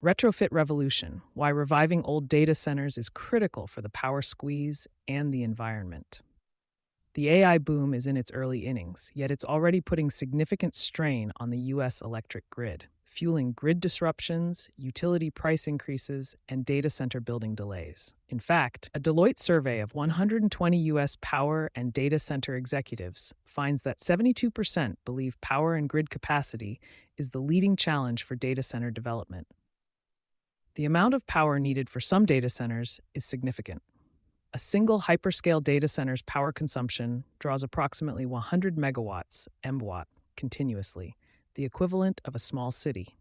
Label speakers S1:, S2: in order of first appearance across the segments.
S1: Retrofit revolution: why reviving old data centers is critical for the power squeeze and the environment. The AI boom is in its early innings, yet it's already putting significant strain on the US electric grid, fueling grid disruptions, utility price increases, and data center building delays. In fact, a Deloitte survey of 120 US power and data center executives finds that 72% believe power and grid capacity is the leading challenge for data center development. The amount of power needed for some data centers is significant. A single hyperscale data center's power consumption draws approximately 100 megawatts (MW) continuously, the equivalent of a small city.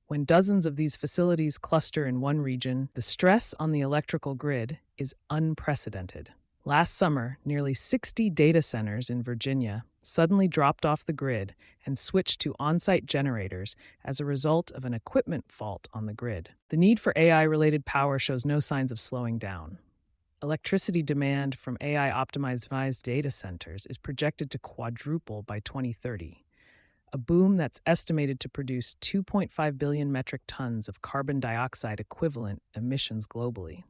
S1: When dozens of these facilities cluster in one region, the stress on the electrical grid is unprecedented. Last summer, nearly 60 data centers in Virginia suddenly dropped off the grid and switched to on-site generators as a result of an equipment fault on the grid. The need for AI-related power shows no signs of slowing down. Electricity demand from AI-optimized data centers is projected to quadruple by 2030, a boom that's estimated to produce 2.5 billion metric tons of carbon dioxide equivalent emissions globally.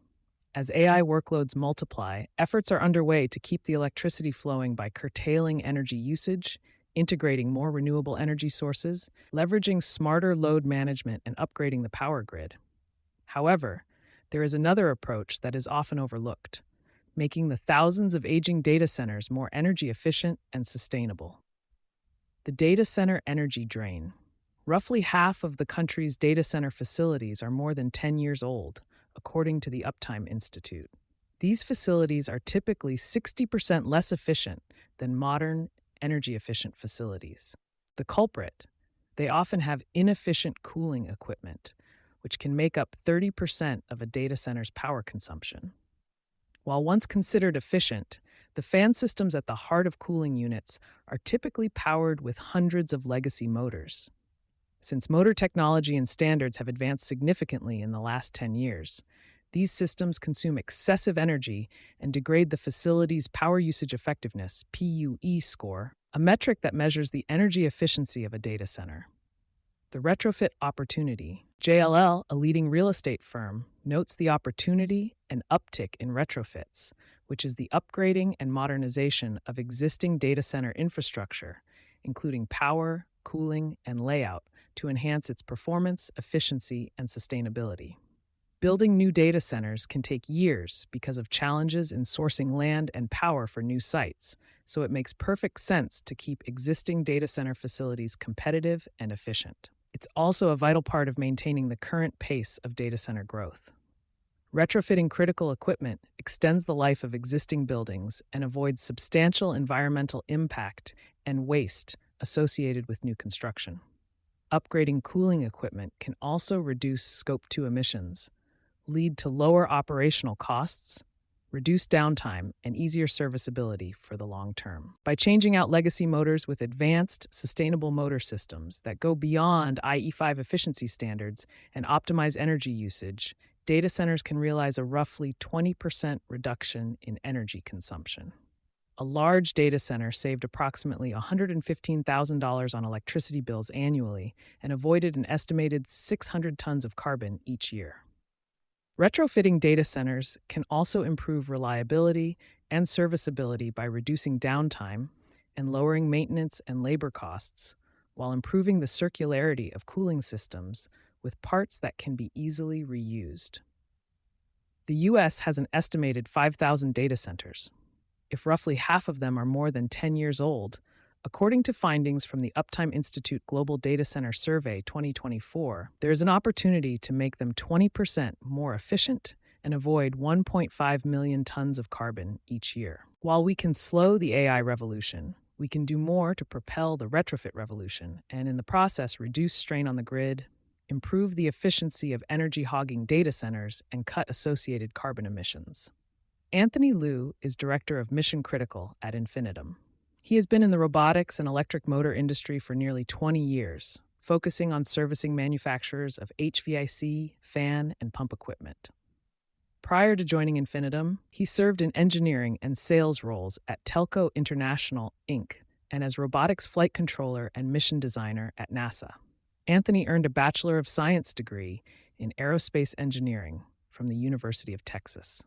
S1: As AI workloads multiply, efforts are underway to keep the electricity flowing by curtailing energy usage, integrating more renewable energy sources, leveraging smarter load management, and upgrading the power grid. However, there is another approach that is often overlooked: making the thousands of aging data centers more energy efficient and sustainable. The data center energy drain. Roughly half of the country's data center facilities are more than 10 years old, according to the Uptime Institute. These facilities are typically 60% less efficient than modern, energy-efficient facilities. The culprit: they often have inefficient cooling equipment, which can make up 30% of a data center's power consumption. While once considered efficient, the fan systems at the heart of cooling units are typically powered with hundreds of legacy motors. Since motor technology and standards have advanced significantly in the last 10 years, these systems consume excessive energy and degrade the facility's power usage effectiveness (PUE) score, a metric that measures the energy efficiency of a data center. The retrofit opportunity. JLL, a leading real estate firm, notes the opportunity and uptick in retrofits, which is the upgrading and modernization of existing data center infrastructure, including power, cooling, and layout, to enhance its performance, efficiency, and sustainability. Building new data centers can take years because of challenges in sourcing land and power for new sites, so it makes perfect sense to keep existing data center facilities competitive and efficient. It's also a vital part of maintaining the current pace of data center growth. Retrofitting critical equipment extends the life of existing buildings and avoids substantial environmental impact and waste associated with new construction. Upgrading cooling equipment can also reduce Scope 2 emissions, lead to lower operational costs, reduce downtime, and easier serviceability for the long term. By changing out legacy motors with advanced, sustainable motor systems that go beyond IE5 efficiency standards and optimize energy usage, data centers can realize a roughly 20% reduction in energy consumption. A large data center saved approximately $115,000 on electricity bills annually and avoided an estimated 600 tons of carbon each year. Retrofitting data centers can also improve reliability and serviceability by reducing downtime and lowering maintenance and labor costs, while improving the circularity of cooling systems with parts that can be easily reused. The U.S. has an estimated 5,000 data centers. If roughly half of them are more than 10 years old, according to findings from the Uptime Institute Global Data Center Survey 2024, there is an opportunity to make them 20% more efficient and avoid 1.5 million tons of carbon each year. While we can slow the AI revolution, we can do more to propel the retrofit revolution and in the process reduce strain on the grid, improve the efficiency of energy-hogging data centers, and cut associated carbon emissions. Anthony Liu is Director of Mission Critical at Infinitum. He has been in the robotics and electric motor industry for nearly 20 years, focusing on servicing manufacturers of HVAC, fan, and pump equipment. Prior to joining Infinitum, he served in engineering and sales roles at Telco International, Inc., and as robotics flight controller and mission designer at NASA. Anthony earned a Bachelor of Science degree in aerospace engineering from the University of Texas.